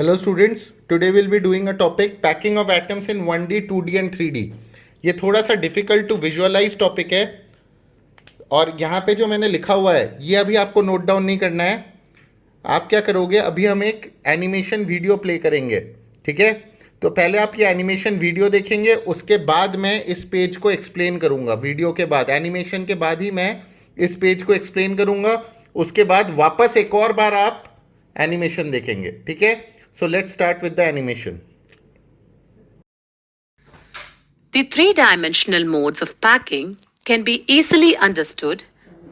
Hello students, today we'll be doing a topic packing of atoms in 1D, 2D and 3D. ये थोड़ा सा difficult to visualise topic है और यहाँ पे जो मैंने लिखा हुआ है ये अभी आपको नोट डाउन नहीं करना है. आप क्या करोगे, अभी हम एक एनिमेशन वीडियो प्ले करेंगे. ठीक है, तो पहले आप ये एनिमेशन वीडियो देखेंगे, उसके बाद मैं इस पेज को एक्सप्लेन करूँगा. वीडियो के बाद, एनिमेशन के बाद ही मैं इस पेज को एक्सप्लेन करूँगा. उसके बाद वापस एक और बार आप एनिमेशन देखेंगे. ठीक है, so let's start with the animation. The three-dimensional modes of packing can be easily understood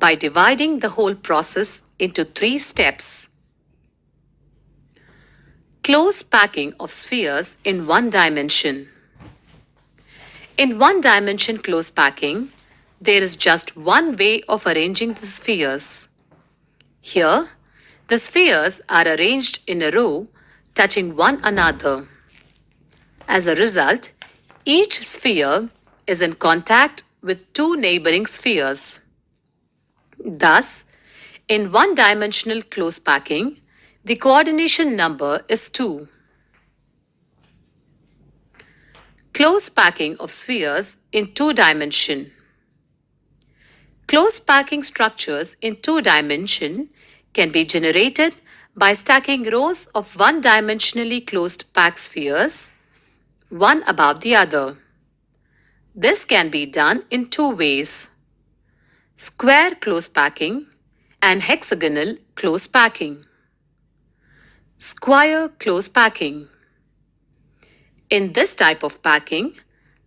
by dividing the whole process into three steps. Close packing of spheres in one dimension. In one-dimension close packing, there is just one way of arranging the spheres. Here, the spheres are arranged in a row touching one another. As a result, each sphere is in contact with two neighboring spheres. Thus, in one-dimensional close packing, the coordination number is 2. Close packing of spheres in two dimension. Close packing structures in two dimension can be generated by stacking rows of one-dimensionally closed packed spheres, one above the other. This can be done in two ways: square close packing and hexagonal close packing. Square close packing. In this type of packing,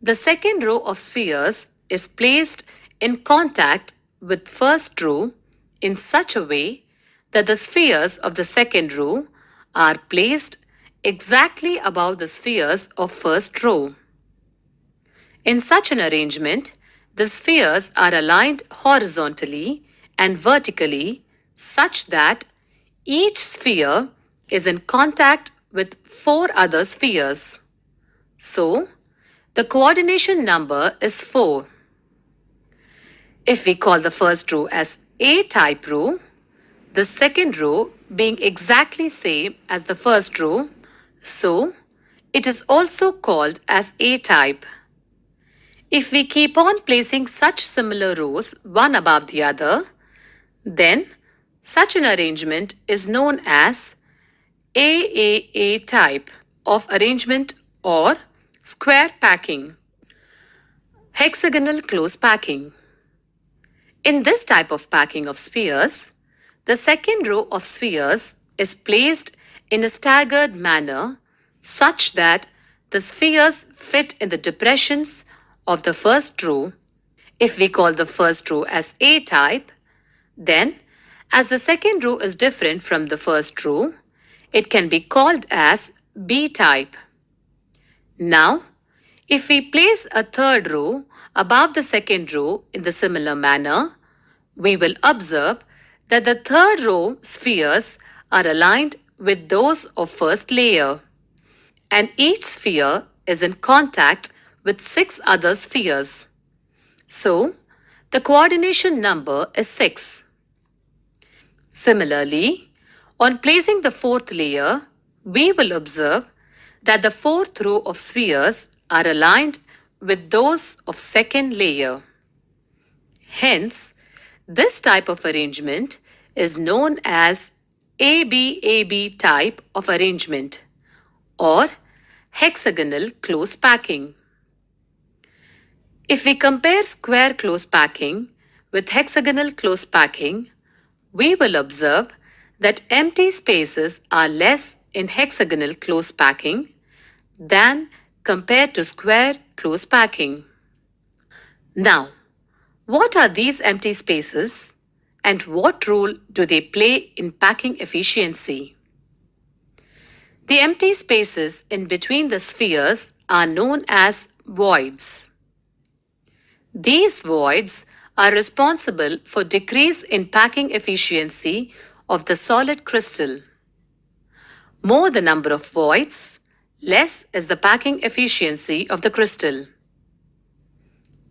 the second row of spheres is placed in contact with first row in such a way that the spheres of the second row are placed exactly above the spheres of first row. In such an arrangement, the spheres are aligned horizontally and vertically such that each sphere is in contact with four other spheres. So, the coordination number is 4. If we call the first row as A-type row, the second row being exactly same as the first row, so it is also called as A-type. If we keep on placing such similar rows one above the other, then such an arrangement is known as AAA type of arrangement or square packing. Hexagonal close packing. In this type of packing of spheres, the second row of spheres is placed in a staggered manner such that the spheres fit in the depressions of the first row. If we call the first row as A-type, then as the second row is different from the first row, it can be called as B-type. Now, if we place a third row above the second row in the similar manner, we will observe that the third row spheres are aligned with those of first layer, and each sphere is in contact with 6 other spheres. So, the coordination number is 6. Similarly, on placing the fourth layer, we will observe that the fourth row of spheres are aligned with those of second layer. Hence, this type of arrangement is known as ABAB type of arrangement or hexagonal close packing. If we compare square close packing with hexagonal close packing, we will observe that empty spaces are less in hexagonal close packing than compared to square close packing. Now, what are these empty spaces and what role do they play in packing efficiency? The empty spaces in between the spheres are known as voids. These voids are responsible for decrease in packing efficiency of the solid crystal. More the number of voids, less is the packing efficiency of the crystal.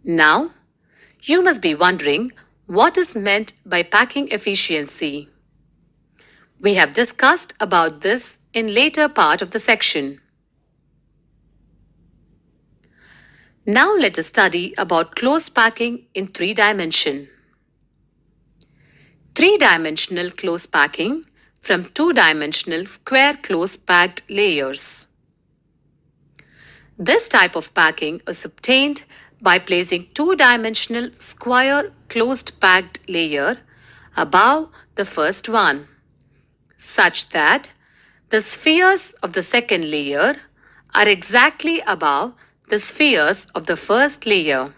Now, you must be wondering what is meant by packing efficiency. We have discussed about this in later part of the section. Now let us study about close packing in 3-dimension. 3-dimensional close packing from 2-dimensional square close packed layers. This type of packing is obtained by placing 2-dimensional square closed packed layer above the first one, such that the spheres of the second layer are exactly above the spheres of the first layer.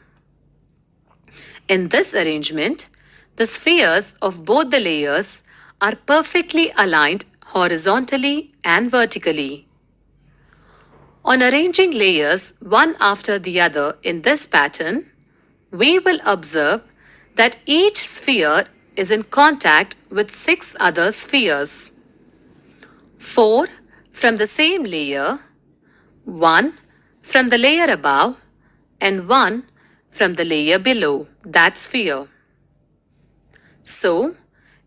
In this arrangement, the spheres of both the layers are perfectly aligned horizontally and vertically. On arranging layers one after the other in this pattern, we will observe that each sphere is in contact with 6 other spheres. 4 from the same layer, 1 from the layer above, and 1 from the layer below that sphere. So,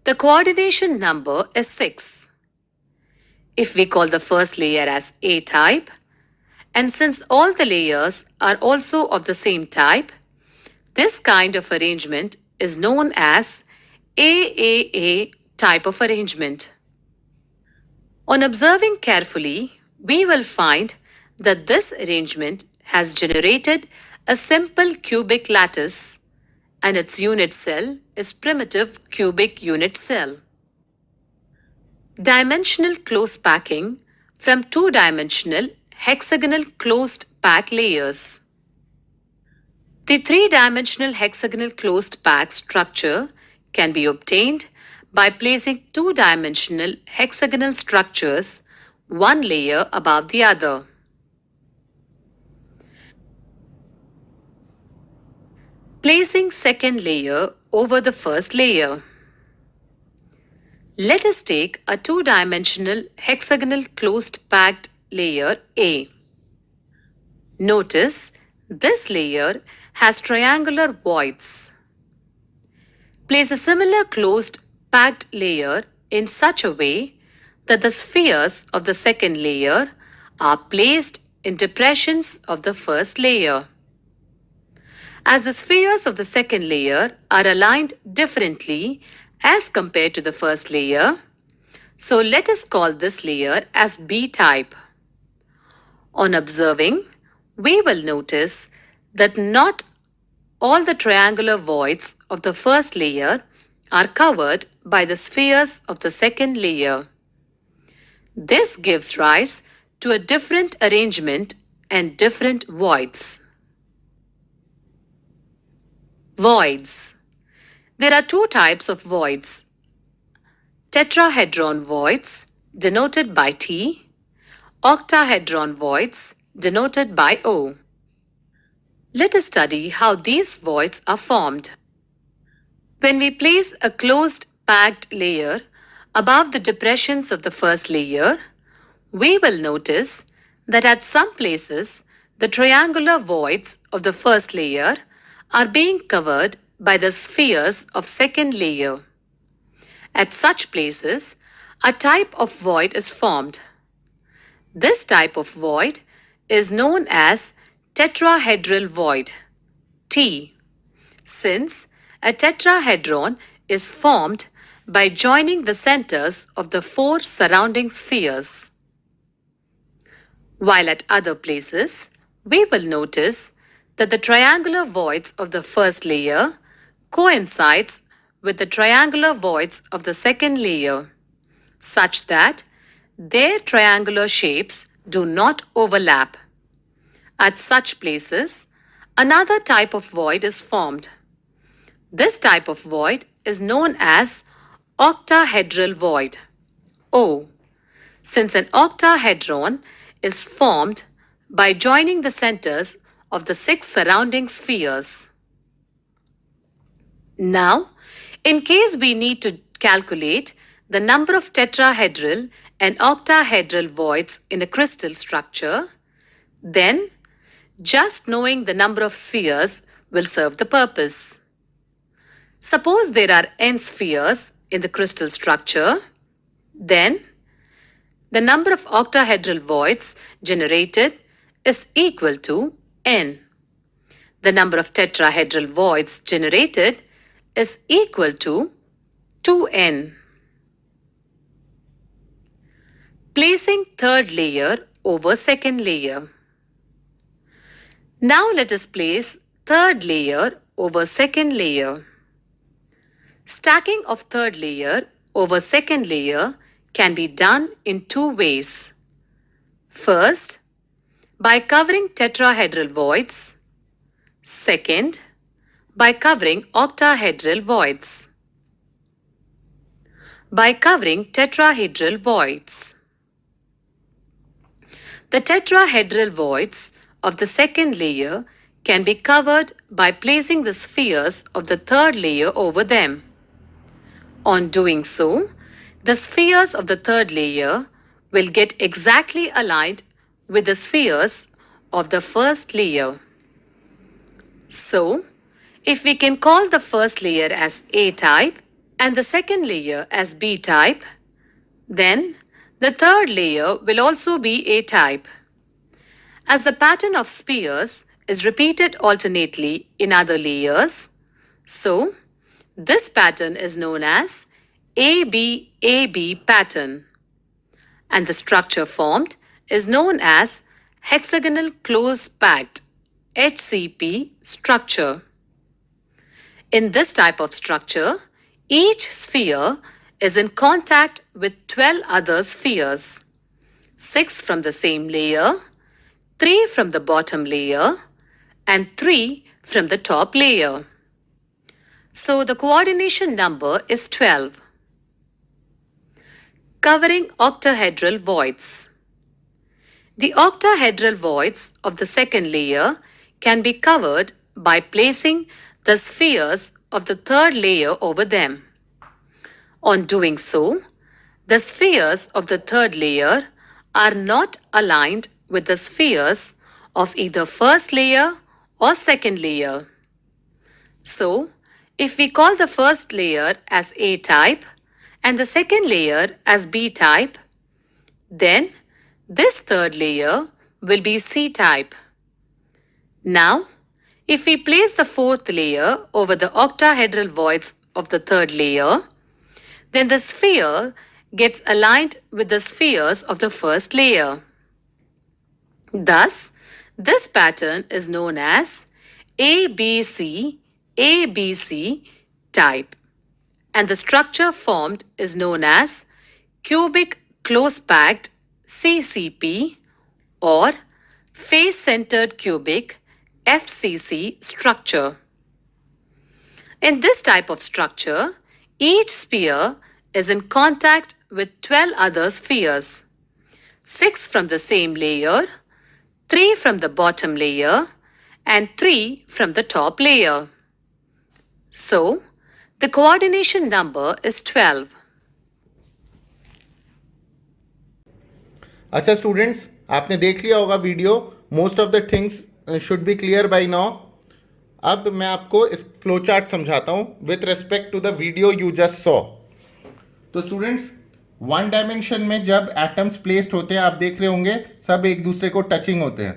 the coordination number is 6. If we call the first layer as A type, and since all the layers are also of the same type, this kind of arrangement is known as AAA type of arrangement. On observing carefully, we will find that this arrangement has generated a simple cubic lattice, and its unit cell is primitive cubic unit cell. Dimensional close packing from 2-dimensional hexagonal closed pack layers. The 3-dimensional hexagonal closed pack structure can be obtained by placing 2-dimensional hexagonal structures one layer above the other. Placing second layer over the first layer. Let us take a 2-dimensional hexagonal closed packed layer A. Notice this layer has triangular voids. Place a similar closed packed layer in such a way that the spheres of the second layer are placed in depressions of the first layer. As the spheres of the second layer are aligned differently as compared to the first layer, so let us call this layer as B type. On observing, we will notice that not all the triangular voids of the first layer are covered by the spheres of the second layer. This gives rise to a different arrangement and different voids. Voids. There are 2 types of voids. Tetrahedron voids, denoted by T, octahedron voids, denoted by O. Let us study how these voids are formed. When we place a closed packed layer above the depressions of the first layer, we will notice that at some places the triangular voids of the first layer are being covered by the spheres of second layer. At such places, a type of void is formed. This type of void is known as tetrahedral void, T, since a tetrahedron is formed by joining the centers of the 4 surrounding spheres. While at other places, we will notice that the triangular voids of the first layer coincides with the triangular voids of the second layer, such that their triangular shapes do not overlap. At such places, another type of void is formed. This type of void is known as octahedral void, O, since an octahedron is formed by joining the centers of the 6 surrounding spheres. Now, in case we need to calculate the number of tetrahedral and octahedral voids in a crystal structure, then just knowing the number of spheres will serve the purpose. Suppose there are n spheres in the crystal structure, then the number of octahedral voids generated is equal to n. The number of tetrahedral voids generated is equal to 2n. Placing third layer over second layer. Now let us place third layer over second layer. Stacking of third layer over second layer can be done in two ways. First, by covering tetrahedral voids. Second, by covering octahedral voids. By covering tetrahedral voids. The tetrahedral voids of the second layer can be covered by placing the spheres of the third layer over them. On doing so, the spheres of the third layer will get exactly aligned with the spheres of the first layer. So, if we can call the first layer as A type and the second layer as B type, then the third layer will also be A type. As the pattern of spheres is repeated alternately in other layers, so this pattern is known as AB-AB pattern, and the structure formed is known as hexagonal close packed HCP structure. In this type of structure, each sphere is in contact with 12 other spheres, 6 from the same layer, 3 from the bottom layer, and 3 from the top layer. So the coordination number is 12. Covering octahedral voids. The octahedral voids of the second layer can be covered by placing the spheres of the third layer over them. On doing so, the spheres of the third layer are not aligned with the spheres of either first layer or second layer. So, if we call the first layer as A type and the second layer as B type, then this third layer will be C type. Now, if we place the fourth layer over the octahedral voids of the third layer, then the sphere gets aligned with the spheres of the first layer. Thus, this pattern is known as ABC type, and the structure formed is known as cubic close-packed CCP or face-centered cubic FCC structure. In this type of structure, each sphere is in contact with 12 other spheres, 6 from the same layer, 3 from the bottom layer, and 3 from the top layer. So, the coordination number is 12. अच्छा students, आपने देख लिया होगा video. Most of the things should be clear by now. अब मैं आपको इस flow chart समझाता हूँ with respect to the video you just saw. तो स्टूडेंट्स, वन डायमेंशन में जब एटम्स प्लेस्ड होते हैं, आप देख रहे होंगे सब एक दूसरे को टचिंग होते हैं.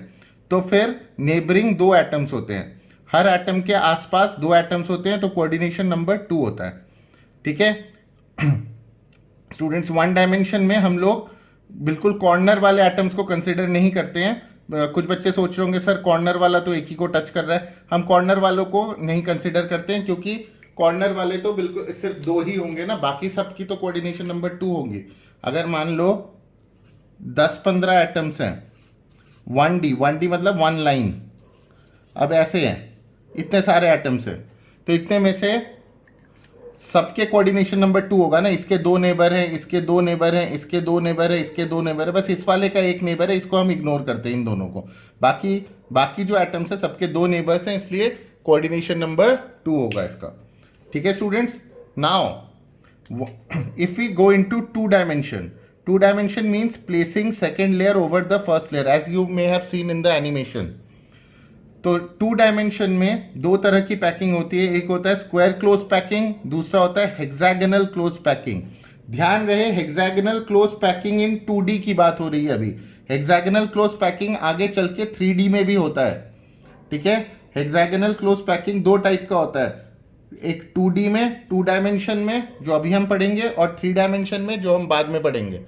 तो फिर नेबरिंग 2 एटम्स होते हैं. हर एटम के आसपास 2 एटम्स होते हैं, तो कोऑर्डिनेशन नंबर 2 होता है. ठीक है स्टूडेंट्स, वन डायमेंशन में हम लोग बिल्कुल कॉर्नर वाले एटम्स को कंसिडर नहीं करते हैं. कुछ बच्चे सोच रहे होंगे सर कॉर्नर वाला तो एक ही को टच कर रहा है. हम कॉर्नर वालों को नहीं कंसिडर करते हैं, क्योंकि कॉर्नर वाले तो बिल्कुल सिर्फ 2 ही होंगे ना, बाकी सब की तो कोऑर्डिनेशन नंबर 2 होंगी. अगर मान लो 10-15 एटम्स हैं, 1D मतलब 1 लाइन. अब ऐसे हैं, इतने सारे एटम्स हैं, तो इतने में से सबके कोऑर्डिनेशन नंबर 2 होगा ना. इसके 2 नेबर हैं, इसके 2 नेबर हैं, इसके 2 नेबर है, इसके 2 नेबर है. बस इस वाले का 1 नेबर है, इसको हम इग्नोर करते हैं इन दोनों को. बाकी जो एटम्स है सबके 2 नेबर्स हैं, इसलिए कोऑर्डिनेशन नंबर 2 होगा इसका. ठीक है students. Now if we go into 2 dimension means placing second layer over the first layer, as you may have seen in the animation. तो 2 डायमेंशन में 2 तरह की पैकिंग होती है. एक होता है स्क्वायर क्लोज पैकिंग, दूसरा होता है हेक्सागोनल क्लोज पैकिंग. ध्यान रहे hexagonal close packing in 2D की बात हो रही है अभी। हेक्सागोनल क्लोज पैकिंग आगे चल के 3D में भी होता है, ठीक है। हेक्सागोनल क्लोज पैकिंग दो टाइप का होता है, एक 2D में 2 डायमेंशन में जो अभी हम पढ़ेंगे, और 3 डायमेंशन में जो हम बाद में पढ़ेंगे,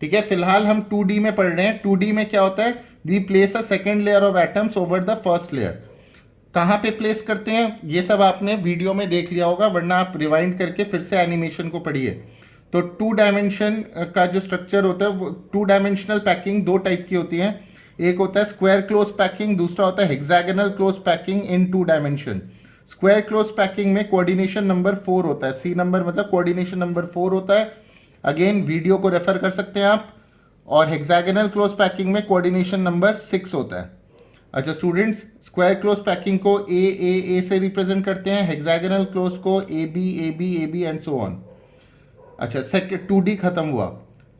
ठीक है। फिलहाल हम 2D में पढ़ रहे हैं। 2D में क्या होता है, we place a second layer of atoms over the first layer. कहाँ पे प्लेस करते हैं ये सब आपने वीडियो में देख लिया होगा, वरना आप रिवाइंड करके फिर से एनिमेशन को पढ़िए। तो 2 डायमेंशन का जो स्ट्रक्चर होता है वो 2 डायमेंशनल पैकिंग दो टाइप की होती है। एक होता है स्क्वायर क्लोज पैकिंग, दूसरा होता है hexagonal close packing in 2 dimension. Square close packing में कोऑर्डिनेशन नंबर 4 होता है, सी नंबर मतलब कोऑर्डिनेशन नंबर 4 होता है। अगेन वीडियो को रेफर कर सकते हैं आप। और हेक्सागोनल क्लोज पैकिंग में कोऑर्डिनेशन नंबर 6 होता है। अच्छा स्टूडेंट्स, स्क्वायर क्लोज पैकिंग को ए से रिप्रेजेंट करते हैं, हेक्सागोनल क्लोज को A B and so on. अच्छा सेकंड 2D खत्म हुआ,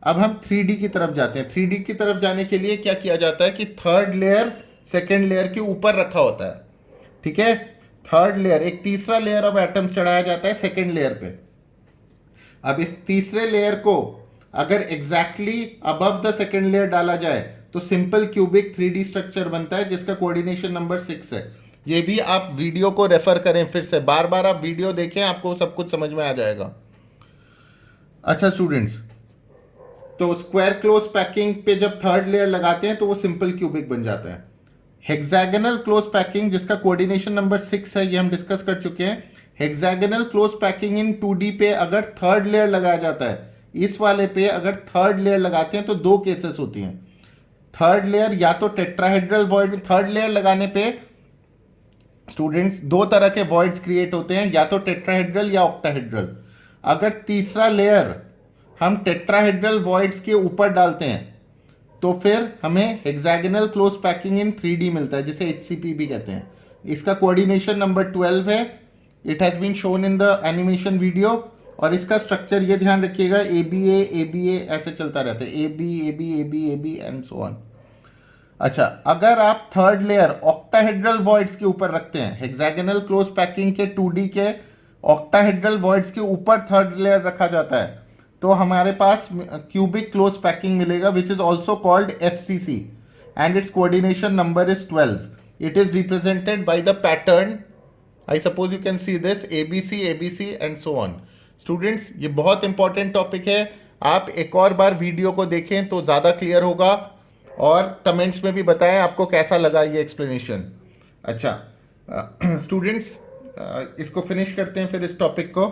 अब हम 3D की तरफ जाते हैं। 3D की तरफ जाने के लिए क्या किया जाता है कि थर्ड लेयर सेकंड लेयर के ऊपर रखा होता है, ठीक है। थर्ड लेयर, एक तीसरा लेयर ऑफ एटम चढ़ाया जाता है सेकंड लेयर पे। अब इस तीसरे लेयर को अगर exactly above the second layer डाला जाए तो सिंपल क्यूबिक 3D स्ट्रक्चर बनता है जिसका कोऑर्डिनेशन नंबर 6 है। ये भी आप वीडियो को रेफर करें, फिर से बार बार आप वीडियो देखें, आपको सब कुछ समझ में आ जाएगा। अच्छा स्टूडेंट्स, तो स्क्वायर क्लोज पैकिंग पे जब थर्ड लेयर लगाते हैं तो वो सिंपल क्यूबिक बन जाता है। हेक्सागोनल क्लोज पैकिंग जिसका कोऑर्डिनेशन नंबर 6 है, ये हम डिस्कस कर चुके हैं। Hexagonal close packing in 2D पे अगर थर्ड लेयर लगाया जाता है, इस वाले पे अगर थर्ड लेयर लगाते हैं तो दो केसेस होती हैं। थर्ड लेयर या तो टेट्राहेड्रल वॉइड, थर्ड लेयर लगाने पे स्टूडेंट्स दो तरह के वॉइड्स क्रिएट होते हैं, या तो टेट्राहेड्रल या ऑक्टाहेड्रल। अगर तीसरा लेयर हम टेट्राहेड्रल वॉइड्स के ऊपर डालते हैं तो फिर हमें hexagonal close packing in 3D मिलता है, जिसे HCP भी कहते हैं। इसका कोऑर्डिनेशन नंबर 12 है, it has been shown in the animation video. और इसका स्ट्रक्चर ये ध्यान रखिएगा, ABA ऐसे चलता रहता है, AB एंड सो ऑन। अच्छा, अगर आप थर्ड लेयर ऑक्टाहेड्रल वॉइड्स के ऊपर रखते हैं, हेक्सागोनल क्लोज पैकिंग के 2D के ऑक्टाहेड्रल वॉइड्स के ऊपर थर्ड लेयर रखा जाता है, तो हमारे पास क्यूबिक क्लोज पैकिंग मिलेगा, which is also called FCC and it's coordination number is 12। It is represented by the pattern, I suppose you can see this ABC and so on. Students, ये बहुत important topic है, आप एक और बार video को देखें तो ज़्यादा क्लियर होगा, और कमेंट्स में भी बताएं आपको कैसा लगा ये एक्सप्लेनेशन। अच्छा स्टूडेंट्स, इसको फिनिश करते हैं फिर इस टॉपिक को।